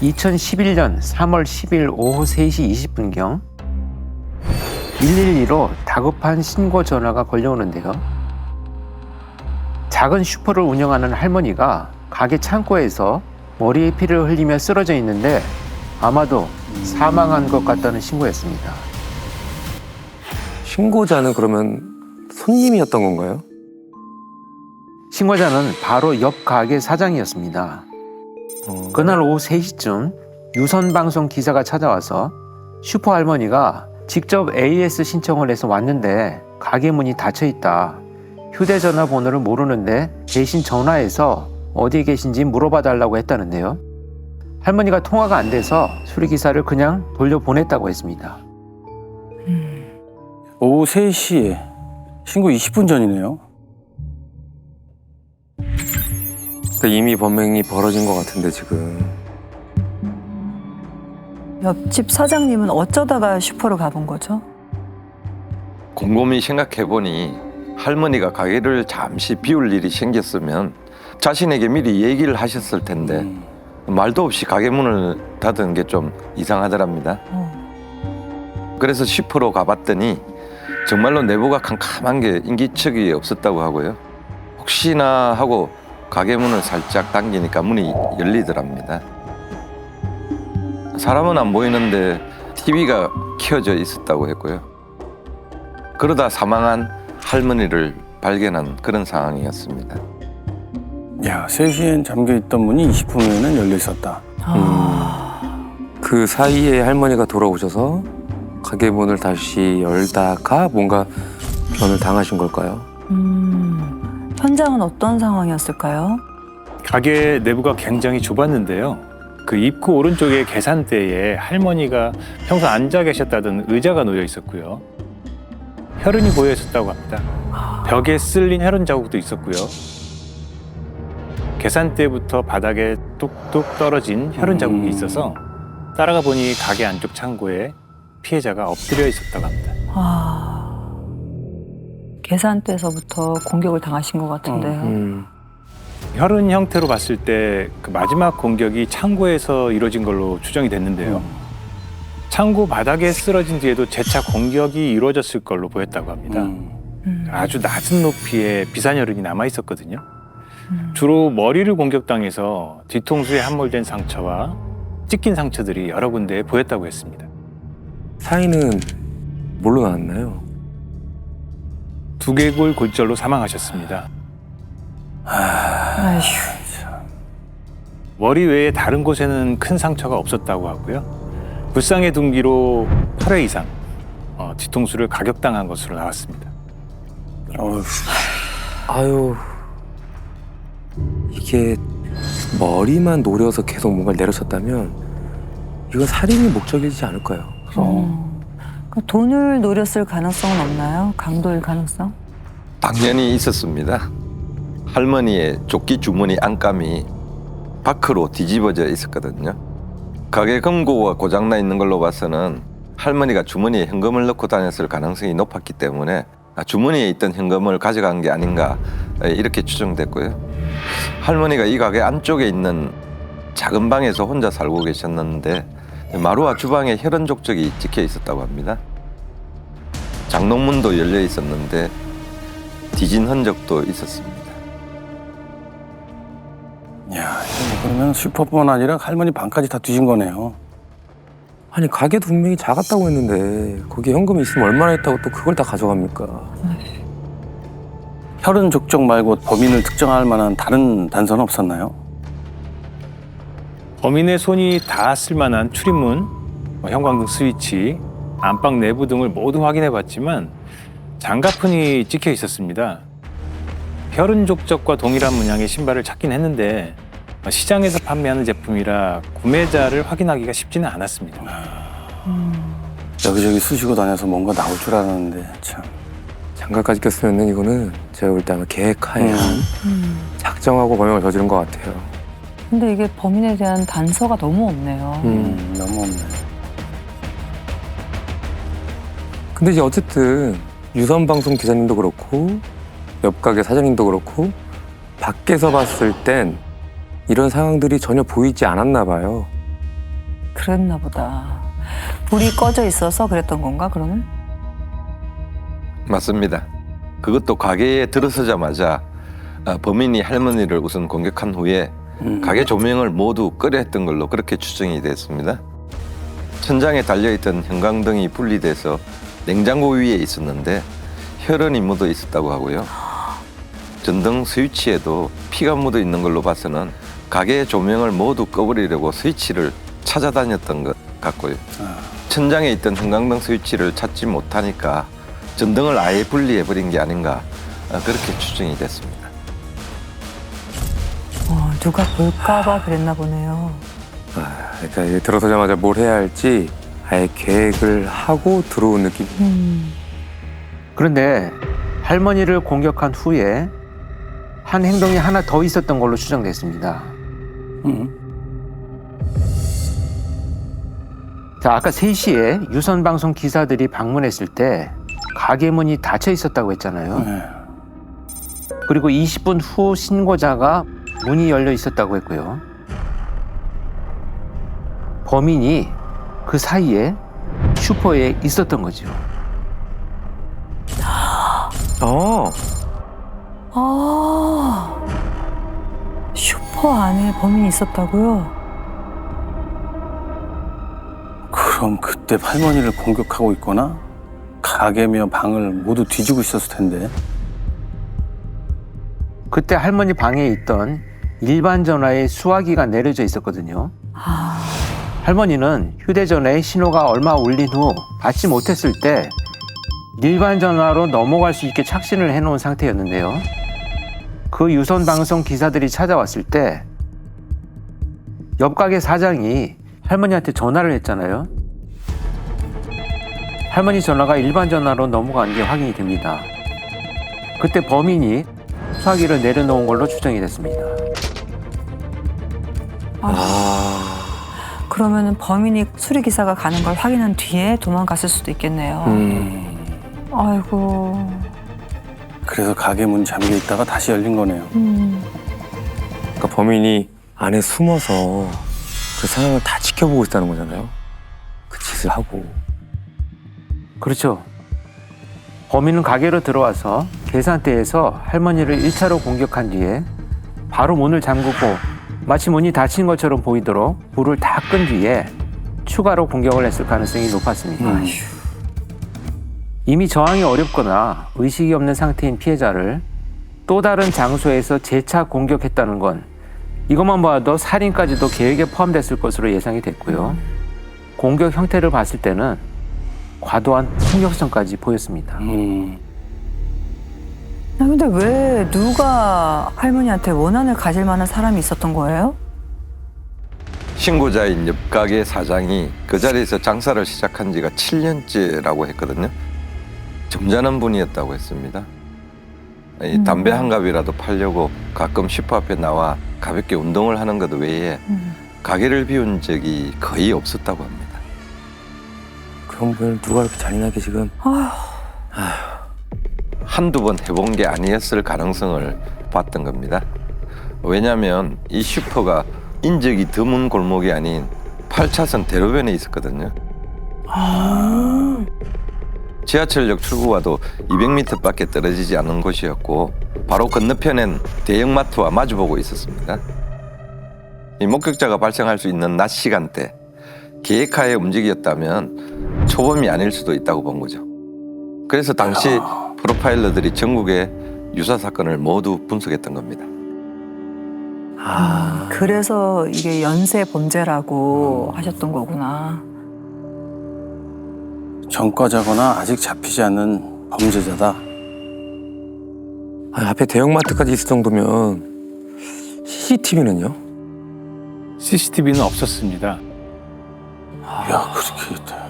2011년 3월 10일 오후 3시 20분경 112로 다급한 신고 전화가 걸려오는데요. 작은 슈퍼를 운영하는 할머니가 가게 창고에서 머리에 피를 흘리며 쓰러져 있는데 아마도 사망한 것 같다는 신고였습니다. 신고자는 그러면 손님이었던 건가요? 신고자는 바로 옆 가게 사장이었습니다. 그날 오후 3시쯤 유선방송 기사가 찾아와서 슈퍼 할머니가 직접 AS 신청을 해서 왔는데 가게 문이 닫혀 있다. 휴대전화 번호를 모르는데 대신 전화해서 어디에 계신지 물어봐 달라고 했다는데요. 할머니가 통화가 안 돼서 수리기사를 그냥 돌려보냈다고 했습니다. 오후 3시 신고 20분 전이네요. 그러니까 이미 범행이 벌어진 것 같은데 지금. 옆집 사장님은 어쩌다가 슈퍼를 가본 거죠? 곰곰이 생각해보니 할머니가 가게를 잠시 비울 일이 생겼으면 자신에게 미리 얘기를 하셨을 텐데 말도 없이 가게 문을 닫은 게 좀 이상하더랍니다. 그래서 슈퍼로 가봤더니 정말로 내부가 캄캄한 게 인기척이 없었다고 하고요. 혹시나 하고 가게 문을 살짝 당기니까 문이 열리더랍니다. 사람은 안 보이는데 TV가 켜져 있었다고 했고요. 그러다 사망한 할머니를 발견한 그런 상황이었습니다. 야, 3시엔 잠겨있던 문이 20분 후에는 열려 있었다. 그 사이에 할머니가 돌아오셔서 가게 문을 다시 열다가 뭔가 변을 당하신 걸까요? 현장은 어떤 상황이었을까요? 가게 내부가 굉장히 좁았는데요. 그 입구 오른쪽에 계산대에 할머니가 평소 앉아 계셨다던 의자가 놓여 있었고요. 혈흔이 보여 있었다고 합니다. 벽에 쓸린 혈흔 자국도 있었고요. 계산대부터 바닥에 뚝뚝 떨어진 혈흔 자국이 있어서 따라가 보니 가게 안쪽 창고에 피해자가 엎드려 있었다고 합니다. 계산대에서부터 공격을 당하신 것 같은데요. 혈흔 형태로 봤을 때 그 마지막 공격이 창고에서 이루어진 걸로 추정이 됐는데요. 창고 바닥에 쓰러진 뒤에도 재차 공격이 이루어졌을 걸로 보였다고 합니다. 아주 낮은 높이의 비산혈흔이 남아 있었거든요. 주로 머리를 공격당해서 뒤통수에 함몰된 상처와 찢긴 상처들이 여러 군데에 보였다고 했습니다. 사인은 뭘로 나왔나요? 두개골 골절로 사망하셨습니다. 아휴. 머리 외에 다른 곳에는 큰 상처가 없었다고 하고요. 불상의 둔기로 8회 이상 뒤통수를 가격당한 것으로 나왔습니다. 아유, 이게 머리만 노려서 계속 뭔가를 내려쳤다면 이건 살인이 목적이지 않을까요? 그 돈을 노렸을 가능성은 없나요? 강도일 가능성? 당연히 있었습니다. 할머니의 조끼 주머니 안감이 밖으로 뒤집어져 있었거든요. 가게 금고가 고장나 있는 걸로 봐서는 할머니가 주머니에 현금을 넣고 다녔을 가능성이 높았기 때문에 주머니에 있던 현금을 가져간 게 아닌가 이렇게 추정됐고요. 할머니가 이 가게 안쪽에 있는 작은 방에서 혼자 살고 계셨는데 마루와 주방에 혈흔 족적이 찍혀 있었다고 합니다. 장롱문도 열려 있었는데 뒤진 흔적도 있었습니다. 야, 그러면 슈퍼뿐만 아니라 할머니 방까지 다 뒤진 거네요. 아니 가게도 분명히 작았다고 했는데 거기에 현금이 있으면 얼마나 했다고 또 그걸 다 가져갑니까? 혈흔 족적 말고 범인을 특정할 만한 다른 단서는 없었나요? 범인의 손이 닿았을 만한 출입문, 형광등 스위치, 안방 내부 등을 모두 확인해봤지만 장갑흔이 찍혀 있었습니다. 혈흔 족적과 동일한 문양의 신발을 찾긴 했는데 시장에서 판매하는 제품이라 구매자를 확인하기가 쉽지는 않았습니다. 여기저기 쑤시고 다녀서 뭔가 나올 줄 알았는데 참. 장갑까지 꼈으면 이거는 제가 볼 때 아마 계획하에 작정하고 범행을 저지른 것 같아요. 근데 이게 범인에 대한 단서가 너무 없네요. 너무 없네. 근데 이제 어쨌든 유선방송 기자님도 그렇고 옆 가게 사장님도 그렇고 밖에서 봤을 땐 이런 상황들이 전혀 보이지 않았나 봐요. 그랬나 보다. 불이 꺼져 있어서 그랬던 건가 그러면? 맞습니다. 그것도 가게에 들어서자마자 범인이 할머니를 우선 공격한 후에 가게 조명을 모두 끄려 했던 걸로 그렇게 추정이 됐습니다. 천장에 달려있던 형광등이 분리돼서 냉장고 위에 있었는데 혈흔이 묻어 있었다고 하고요. 전등 스위치에도 피가 묻어 있는 걸로 봐서는 가게 조명을 모두 꺼버리려고 스위치를 찾아다녔던 것 같고요. 천장에 있던 형광등 스위치를 찾지 못하니까 전등을 아예 분리해버린 게 아닌가 그렇게 추정이 됐습니다. 누가 볼까봐 그랬나 보네요. 그러니까 이제 들어서자마자 뭘 해야 할지 아예 계획을 하고 들어온 느낌. 그런데 할머니를 공격한 후에 한 행동이 하나 더 있었던 걸로 추정됐습니다. 자, 아까 3시에 유선방송 기사들이 방문했을 때 가게 문이 닫혀 있었다고 했잖아요. 네. 그리고 20분 후 신고자가 문이 열려 있었다고 했고요. 범인이 그 사이에 슈퍼에 있었던 거죠. 슈퍼 안에 범인이 있었다고요? 그럼 그때 할머니를 공격하고 있거나 가게며 방을 모두 뒤지고 있었을 텐데. 그때 할머니 방에 있던 일반 전화에 수화기가 내려져 있었거든요. 할머니는 휴대전화에 신호가 얼마 울린 후 받지 못했을 때 일반 전화로 넘어갈 수 있게 착신을 해놓은 상태였는데요. 그 유선 방송 기사들이 찾아왔을 때 옆 가게 사장이 할머니한테 전화를 했잖아요. 할머니 전화가 일반 전화로 넘어간 게 확인이 됩니다. 그때 범인이 수화기를 내려놓은 걸로 추정이 됐습니다. 그러면은 범인이 수리기사가 가는 걸 확인한 뒤에 도망갔을 수도 있겠네요. 아이고. 그래서 가게 문 잠겨 있다가 다시 열린 거네요. 그러니까 범인이 안에 숨어서 그 상황을 다 지켜보고 있다는 거잖아요. 그 짓을 하고. 그렇죠. 범인은 가게로 들어와서 계산대에서 할머니를 1차로 공격한 뒤에 바로 문을 잠그고 마치 문이 닫힌 것처럼 보이도록 불을 다 끈 뒤에 추가로 공격을 했을 가능성이 높았습니다. 이미 저항이 어렵거나 의식이 없는 상태인 피해자를 또 다른 장소에서 재차 공격했다는 건 이것만 봐도 살인까지도 계획에 포함됐을 것으로 예상이 됐고요. 공격 형태를 봤을 때는 과도한 폭력성까지 보였습니다. 근데 왜 누가 할머니한테 원한을 가질 만한 사람이 있었던 거예요? 신고자인 옆 가게 사장이 그 자리에서 장사를 시작한 지가 7년째라고 했거든요. 점잖은 분이었다고 했습니다. 이 담배 한 갑이라도 팔려고 가끔 슈퍼 앞에 나와 가볍게 운동을 하는 것 외에 가게를 비운 적이 거의 없었다고 합니다. 그런 분을 누가 이렇게 잔인하게 지금. 한두 번 해본 게 아니었을 가능성을 봤던 겁니다. 왜냐하면 이 슈퍼가 인적이 드문 골목이 아닌 8차선 대로변에 있었거든요. 지하철역 출구와도 200m밖에 떨어지지 않은 곳이었고 바로 건너편엔 대형마트와 마주보고 있었습니다. 이 목격자가 발생할 수 있는 낮 시간대 계획하에 움직였다면 초범이 아닐 수도 있다고 본 거죠. 그래서 당시 프로파일러들이 전국의 유사 사건을 모두 분석했던 겁니다. 그래서 이게 연쇄 범죄라고 하셨던 거구나. 전과자거나 아직 잡히지 않은 범죄자다. 앞에 대형마트까지 있을 정도면 CCTV는요? CCTV는 없었습니다. 야, 그렇게 했다.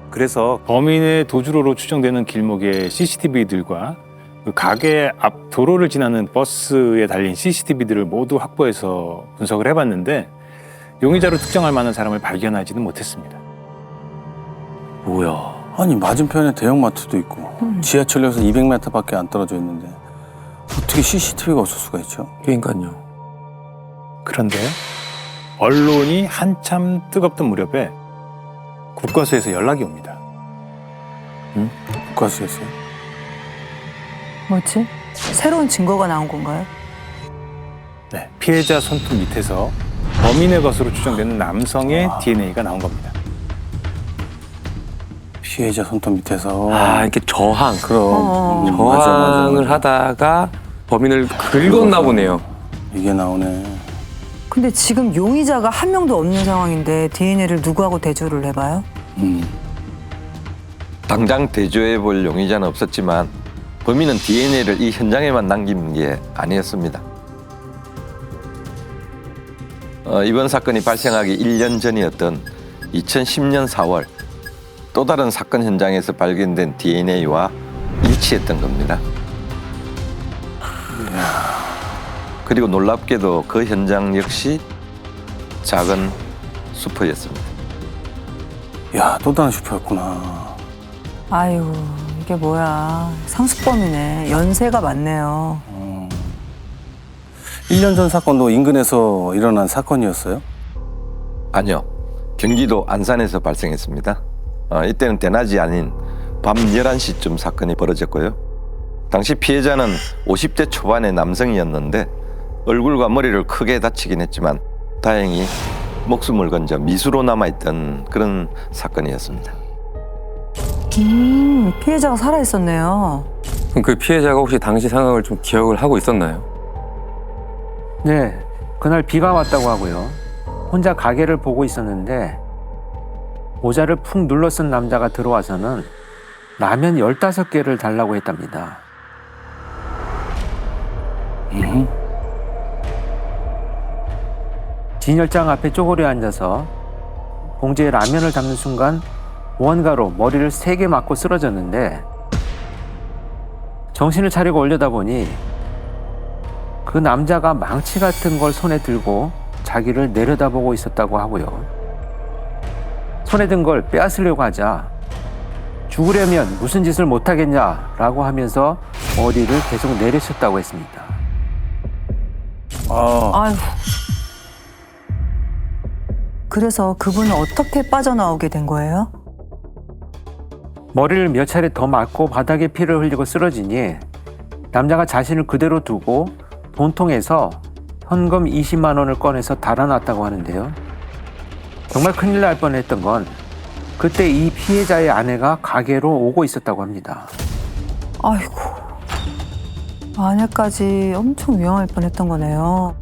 그래서 범인의 도주로로 추정되는 길목의 CCTV들과 그 가게 앞 도로를 지나는 버스에 달린 CCTV들을 모두 확보해서 분석을 해봤는데 용의자로 특정할 만한 사람을 발견하지는 못했습니다. 뭐야? 아니 맞은편에 대형마트도 있고 지하철역에서 200m밖에 안 떨어져 있는데 어떻게 CCTV가 없을 수가 있죠? 그러니까요. 그런데 언론이 한참 뜨겁던 무렵에 국과수에서 연락이 옵니다. 국과수였어요? 뭐지? 새로운 증거가 나온 건가요? 네, 피해자 손톱 밑에서 범인의 것으로 추정되는 남성의 DNA가 나온 겁니다. 피해자 손톱 밑에서. 아, 이렇게 저항. 그럼. 저항을 하다가 범인을 긁었나 보네요. 이게 나오네. 근데 지금 용의자가 한 명도 없는 상황인데 DNA를 누구하고 대조를 해봐요? 당장 대조해 볼 용의자는 없었지만 범인은 DNA를 이 현장에만 남긴 게 아니었습니다. 이번 사건이 발생하기 1년 전이었던 2010년 4월 또 다른 사건 현장에서 발견된 DNA와 일치했던 겁니다. 그리고 놀랍게도 그 현장 역시 작은 슈퍼였습니다. 야, 또 다른 슈퍼였구나. 아유, 이게 뭐야. 상습범이네. 연세가 많네요. 1년 전 사건도 인근에서 일어난 사건이었어요? 아니요. 경기도 안산에서 발생했습니다. 이때는 대낮이 아닌 밤 11시쯤 사건이 벌어졌고요. 당시 피해자는 50대 초반의 남성이었는데 얼굴과 머리를 크게 다치긴 했지만 다행히 목숨을 건져 미수로 남아있던 그런 사건이었습니다. 피해자가 살아있었네요. 그럼 그 피해자가 혹시 당시 상황을 좀 기억을 하고 있었나요? 네, 그날 비가 왔다고 하고요. 혼자 가게를 보고 있었는데 모자를 푹 눌러 쓴 남자가 들어와서는 라면 15개를 달라고 했답니다. 진열장 앞에 쪼그려 앉아서 봉지에 라면을 담는 순간 무언가로 머리를 3개 맞고 쓰러졌는데 정신을 차리고 올려다보니 그 남자가 망치 같은 걸 손에 들고 자기를 내려다보고 있었다고 하고요. 손에 든 걸 빼앗으려고 하자 죽으려면 무슨 짓을 못하겠냐라고 하면서 머리를 계속 내리쳤다고 했습니다. 아유. 그래서 그분은 어떻게 빠져나오게 된 거예요? 머리를 몇 차례 더 맞고 바닥에 피를 흘리고 쓰러지니 남자가 자신을 그대로 두고 돈통에서 현금 20만 원을 꺼내서 달아났다고 하는데요. 정말 큰일 날 뻔했던 건 그때 이 피해자의 아내가 가게로 오고 있었다고 합니다. 아이고. 아내까지 엄청 위험할 뻔했던 거네요.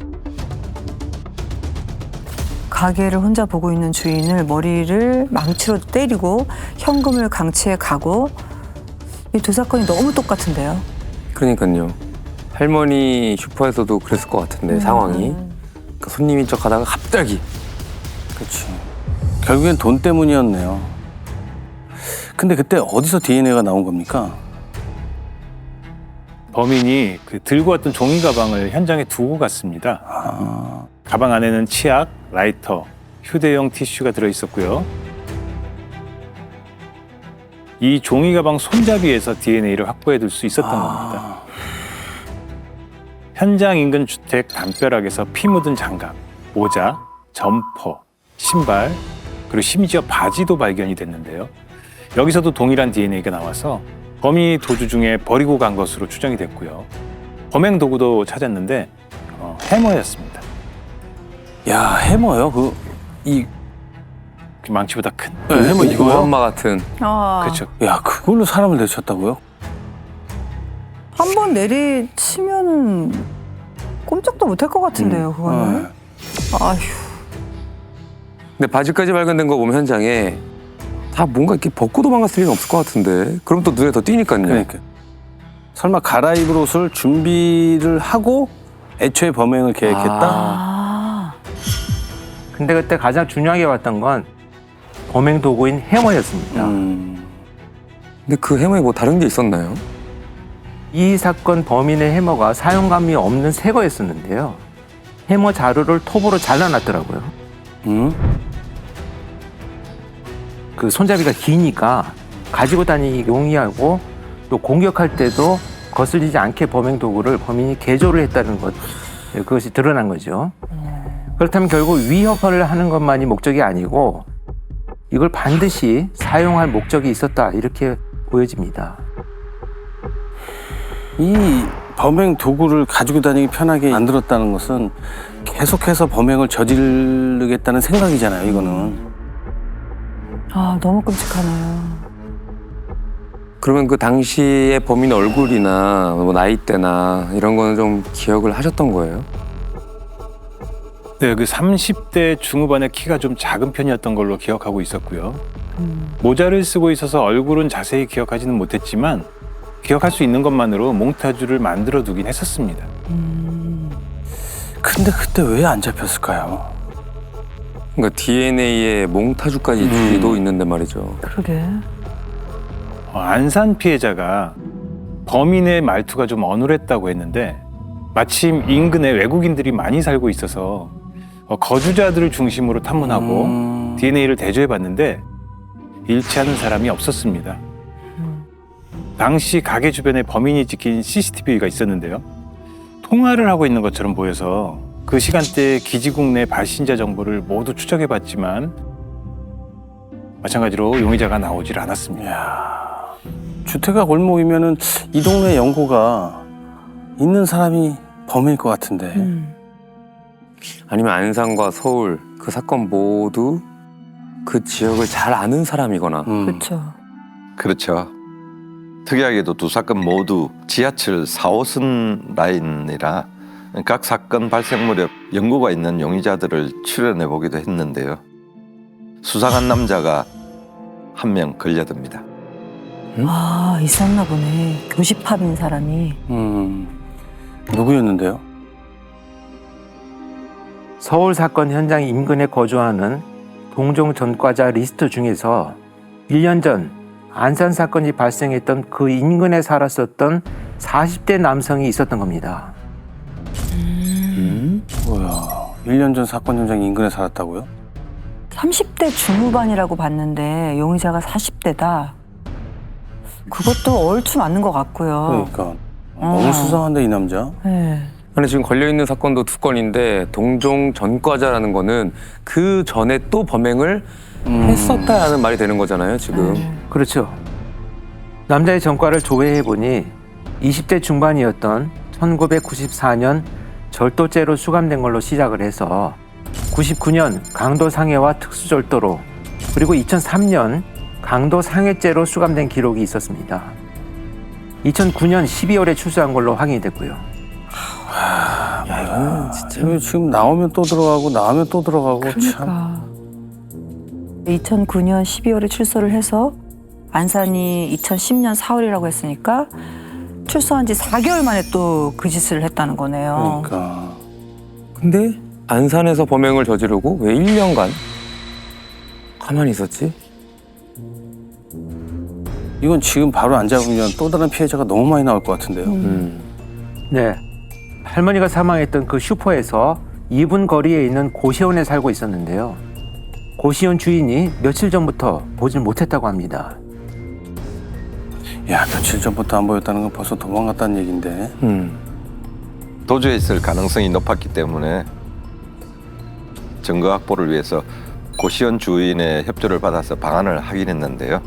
가게를 혼자 보고 있는 주인을 머리를 망치로 때리고 현금을 강취해 가고 이 두 사건이 너무 똑같은데요. 그러니까요. 할머니 슈퍼에서도 그랬을 것 같은데 상황이. 그러니까 손님인 척 하다가 갑자기. 그렇지. 결국엔 돈 때문이었네요. 근데 그때 어디서 DNA가 나온 겁니까? 범인이 그 들고 왔던 종이 가방을 현장에 두고 갔습니다. 가방 안에는 치약, 라이터, 휴대용 티슈가 들어있었고요. 이 종이 가방 손잡이에서 DNA를 확보해둘 수 있었던 겁니다. 현장 인근 주택 담벼락에서 피 묻은 장갑, 모자, 점퍼, 신발, 그리고 심지어 바지도 발견이 됐는데요. 여기서도 동일한 DNA가 나와서 범인이 도주 중에 버리고 간 것으로 추정이 됐고요. 범행 도구도 찾았는데 해머였습니다. 야, 해머요? 그 망치보다 큰. 네, 해머 이거요? 오한마 같은. 그렇죠. 야, 그걸로 사람을 내쳤다고요? 한 번 내리치면은 꼼짝도 못할 것 같은데요, 그거는. 아휴. 근데 바지까지 발견된 거 보면 현장에 다 뭔가 이렇게 벗고 도망갔을 리는 없을 것 같은데. 그럼 또 눈에 더 띄니까요. 그러니까. 설마 갈아입을 옷을 준비를 하고 애초에 범행을 계획했다? 근데 그때 가장 중요하게 봤던 건 범행 도구인 해머였습니다. 근데 그 해머에 뭐 다른 게 있었나요? 이 사건 범인의 해머가 사용감이 없는 새 거였었는데요. 해머 자루를 톱으로 잘라놨더라고요. 그 손잡이가 기니까 가지고 다니기 용이하고 또 공격할 때도 거슬리지 않게 범행 도구를 범인이 개조를 했다는 것, 그것이 드러난 거죠. 그렇다면 결국 위협을 하는 것만이 목적이 아니고 이걸 반드시 사용할 목적이 있었다 이렇게 보여집니다. 이 범행 도구를 가지고 다니기 편하게 만들었다는 것은 계속해서 범행을 저지르겠다는 생각이잖아요, 이거는. 아, 너무 끔찍하네요. 그러면 그 당시에 범인 얼굴이나 뭐 나이대나 이런 거는 좀 기억을 하셨던 거예요? 네, 그 30대 중후반의 키가 좀 작은 편이었던 걸로 기억하고 있었고요. 모자를 쓰고 있어서 얼굴은 자세히 기억하지는 못했지만 기억할 수 있는 것만으로 몽타주를 만들어 두긴 했었습니다. 근데 그때 왜 안 잡혔을까요? 그러니까 DNA에 몽타주까지 도 있는데 말이죠. 그러게. 안산 피해자가 범인의 말투가 좀 어눌했다고 했는데 마침 인근에 외국인들이 많이 살고 있어서 거주자들을 중심으로 탐문하고 DNA를 대조해봤는데 일치하는 사람이 없었습니다. 당시 가게 주변에 범인이 찍힌 CCTV가 있었는데요. 통화를 하고 있는 것처럼 보여서 그 시간대에 기지국 내 발신자 정보를 모두 추적해봤지만 마찬가지로 용의자가 나오질 않았습니다. 주택가 골목이면은 이 동네 연고가 있는 사람이 범인일 것 같은데. 아니면 안산과 서울 그 사건 모두 그 지역을 잘 아는 사람이거나 그렇죠. 그렇죠. 특이하게도 두 사건 모두 지하철 4호선 라인이라 각 사건 발생 무렵 연고가 있는 용의자들을 추려내 보기도 했는데요. 수상한 남자가 한 명 걸려듭니다. 아, 있었나 보네. 교집합인 사람이. 누구였는데요? 서울 사건 현장 인근에 거주하는 동종 전과자 리스트 중에서 1년 전 안산 사건이 발생했던 그 인근에 살았었던 40대 남성이 있었던 겁니다. 뭐야, 1년 전 사건 현장 인근에 살았다고요? 30대 중후반이라고 봤는데 용의자가 40대다. 그것도 얼추 맞는 것 같고요. 그러니까 너무 수상한데 이 남자. 네. 근데 지금 걸려있는 사건도 두 건인데 동종 전과자라는 거는 그 전에 또 범행을 했었다라는 말이 되는 거잖아요, 지금. 그렇죠. 남자의 전과를 조회해보니 20대 중반이었던 1994년 절도죄로 수감된 걸로 시작을 해서 99년 강도 상해와 특수절도로 그리고 2003년 강도 상해죄로 수감된 기록이 있었습니다. 2009년 12월에 출소한 걸로 확인이 됐고요. 야, 이거는 진짜. 이거 지금 나오면 또 들어가고 나오면 또 들어가고 참. 그러니까. 2009년 12월에 출소를 해서 안산이 2010년 4월이라고 했으니까 출소한 지 4개월 만에 또 그 짓을 했다는 거네요. 그러니까. 근데 안산에서 범행을 저지르고 왜 1년간 가만히 있었지? 이건 지금 바로 안 잡으면 또 다른 피해자가 너무 많이 나올 것 같은데요. 네, 할머니가 사망했던 그 슈퍼에서 2분 거리에 있는 고시원에 살고 있었는데요. 고시원 주인이 며칠 전부터 보질 못했다고 합니다. 야, 며칠 전부터 안 보였다는 건 벌써 도망갔다는 얘긴데. 도주에 있을 가능성이 높았기 때문에 증거 확보를 위해서 고시원 주인의 협조를 받아서 방안을 하긴 했는데요.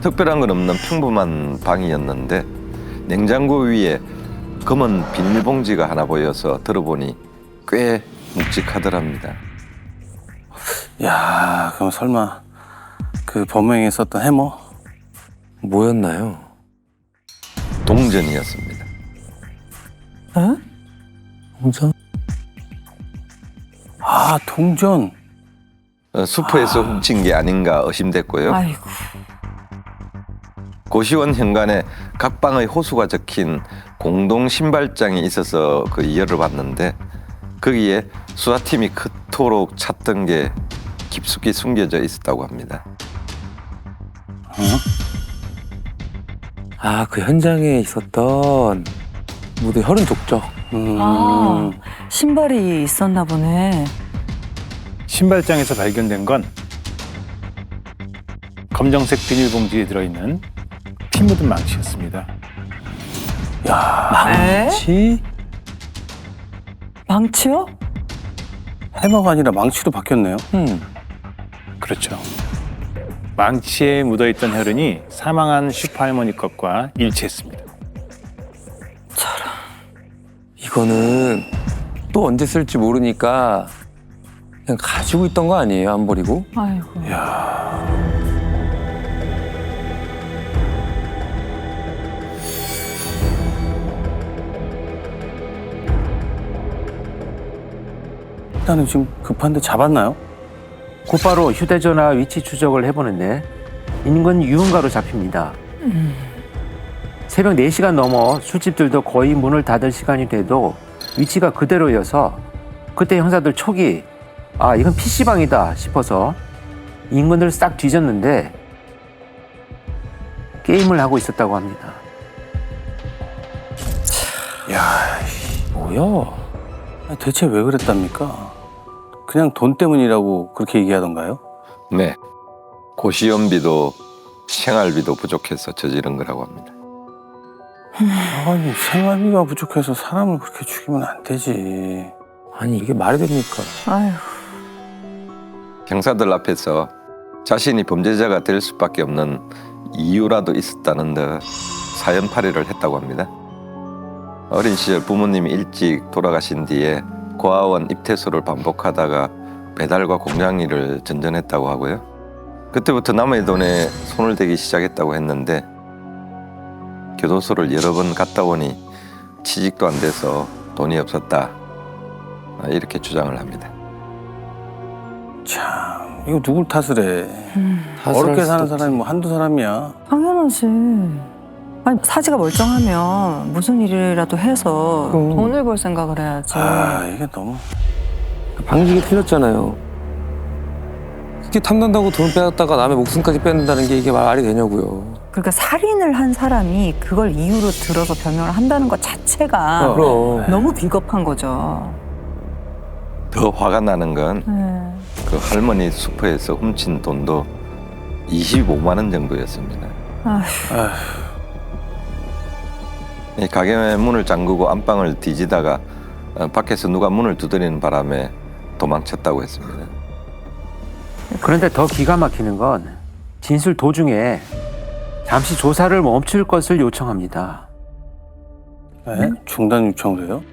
특별한 건 없는 평범한 방이었는데 냉장고 위에 검은 비닐봉지가 하나 보여서 들어보니 꽤 묵직하더랍니다. 야, 그럼 설마 그 범행에 썼던 해머? 뭐였나요? 동전이었습니다. 어? 동전? 아, 동전. 숲에서 훔친 게 아닌가 의심됐고요. 아이고. 고시원 현관에 각 방의 호수가 적힌 공동 신발장이 있어서 그 열어봤는데 거기에 수사팀이 그토록 찾던 게 깊숙이 숨겨져 있었다고 합니다. 아, 그 현장에 있었던 모두 혈흔 족적. 아, 신발이 있었나 보네. 신발장에서 발견된 건 검정색 비닐봉지에 들어있는 피 묻은 망치였습니다. 에? 치? 망치요? 해머가 아니라 망치로 바뀌었네요. 그렇죠. 망치에 묻어있던 혈흔이 사망한 슈퍼 할머니 것과 일치했습니다. 이거는 또 언제 쓸지 모르니까 그냥 가지고 있던 거 아니에요? 안 버리고? 아이고. 일단은 지금 급한데 잡았나요? 곧바로 휴대전화 위치 추적을 해보는데 인근 유흥가로 잡힙니다. 새벽 4시간 넘어 술집들도 거의 문을 닫을 시간이 돼도 위치가 그대로여서 그때 형사들 촉이 이건 PC방이다 싶어서 인근을 싹 뒤졌는데 게임을 하고 있었다고 합니다. 뭐야? 대체 왜 그랬답니까? 그냥 돈 때문이라고 그렇게 얘기하던가요? 네. 고시원비도 생활비도 부족해서 저지른 거라고 합니다. 아니 생활비가 부족해서 사람을 그렇게 죽이면 안 되지. 아니 이게 말이 됩니까? 아이고. 형사들 앞에서 자신이 범죄자가 될 수밖에 없는 이유라도 있었다는 듯 사연팔이를 했다고 합니다. 어린 시절 부모님이 일찍 돌아가신 뒤에 고아원 입퇴소를 반복하다가 배달과 공장 일을 전전했다고 하고요. 그때부터 남의 돈에 손을 대기 시작했다고 했는데 교도소를 여러 번 갔다 오니 취직도 안 돼서 돈이 없었다. 이렇게 주장을 합니다. 참 이거 누굴 탓을 해? 탓을 어렵게 할 사는 수도 사람이 뭐 한두 사람이야. 당연하지. 아니, 사지가 멀쩡하면 무슨 일이라도 해서 그럼. 돈을 벌 생각을 해야지. 이게 너무 방식이 틀렸잖아요. 그게 탐난다고 돈 빼앗다가 남의 목숨까지 뺏는다는 게 이게 말이 되냐고요. 그러니까 살인을 한 사람이 그걸 이유로 들어서 변명을 한다는 것 자체가 그럼. 너무 비겁한 거죠. 더 화가 나는 건 네. 그 할머니 슈퍼에서 훔친 돈도 25만 원 정도였습니다. 이 가게 문을 잠그고 안방을 뒤지다가 밖에서 누가 문을 두드리는 바람에 도망쳤다고 했습니다. 그런데 더 기가 막히는 건 진술 도중에 잠시 조사를 멈출 것을 요청합니다. 네? 중단 요청을 해요?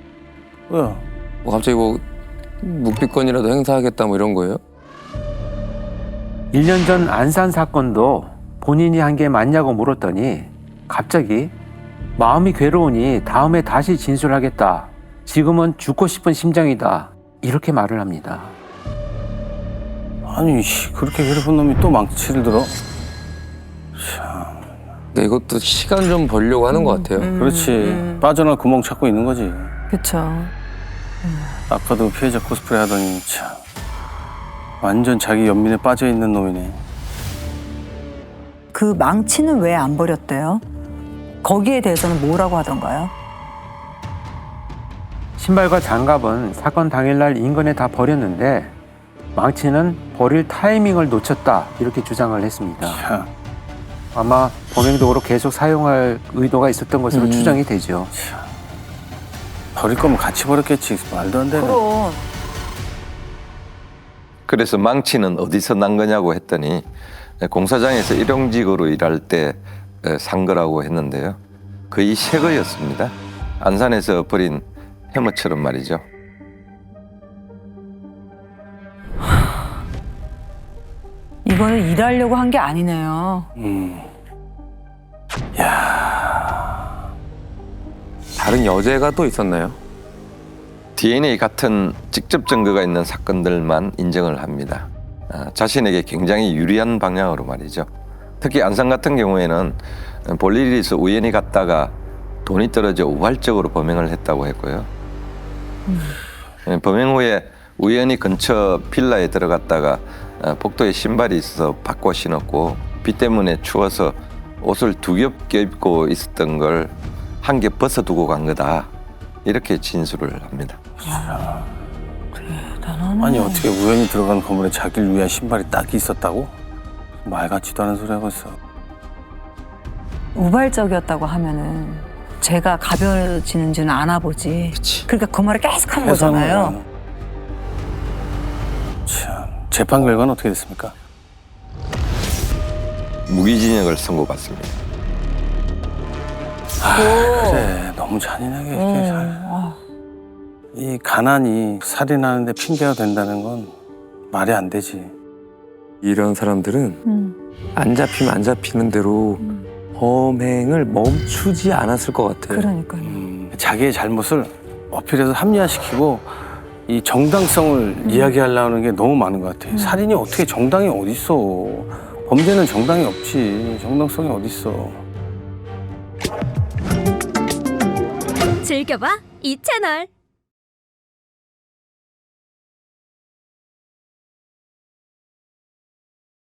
뭐야? 뭐 갑자기 뭐 묵비권이라도 행사하겠다 뭐 이런 거예요? 1년 전 안산 사건도 본인이 한 게 맞냐고 물었더니 갑자기 마음이 괴로우니 다음에 다시 진술하겠다. 지금은 죽고 싶은 심정이다. 이렇게 말을 합니다. 아니 그렇게 괴롭힌 놈이 또 망치를 들어? 근데 이것도 시간 좀 벌려고 하는 것 같아요. 그렇지. 빠져나갈 구멍 찾고 있는 거지. 그렇죠. 아까도 피해자 코스프레 하더니 참 완전 자기 연민에 빠져 있는 놈이네. 그 망치는 왜 안 버렸대요? 거기에 대해서는 뭐라고 하던가요? 신발과 장갑은 사건 당일날 인근에 다 버렸는데 망치는 버릴 타이밍을 놓쳤다. 이렇게 주장을 했습니다. 참, 아마 범행 도구로 계속 사용할 의도가 있었던 것으로 추정이 되죠. 버릴 거면 같이 버렸겠지. 말도 안 되네. 그럼. 그래서 망치는 어디서 난 거냐고 했더니 공사장에서 일용직으로 일할 때 산 거라고 했는데요. 거의 새 거였습니다. 안산에서 버린 해머처럼 말이죠. 이거는 일하려고 한 게 아니네요. 다른 여죄가 또 있었나요? DNA 같은 직접 증거가 있는 사건들만 인정을 합니다. 자신에게 굉장히 유리한 방향으로 말이죠. 특히 안산 같은 경우에는 볼 일이 있어 우연히 갔다가 돈이 떨어져 우발적으로 범행을 했다고 했고요. 범행 후에 우연히 근처 빌라에 들어갔다가 복도에 신발이 있어서 바꿔 신었고 비 때문에 추워서 옷을 2겹 껴입고 있었던 걸 한 겹 벗어두고 간 거다. 이렇게 진술을 합니다. 아니 어떻게 우연히 들어간 건물에 자기를 위한 신발이 딱 있었다고? 말 같지도 않은 소리 하고 있어. 우발적이었다고 하면은 죄가 가벼워지는지는 아나보지. 그치. 그러니까 그 말을 계속 한 거잖아요. 참, 재판 결과는 어떻게 됐습니까? 무기징역을 선고받습니다. 그래, 너무 잔인하게 이렇게 이 가난이 살인하는데 핑계가 된다는 건 말이 안 되지. 이런 사람들은 안 잡히면 안 잡히는 대로 범행을 멈추지 않았을 것 같아요. 그러니까요. 자기의 잘못을 어필해서 합리화시키고 이 정당성을 이야기하려는 게 너무 많은 것 같아. 살인이 어떻게 정당이 어딨어. 범죄는 정당이 없지. 정당성이 어딨어. 즐겨봐 이 채널.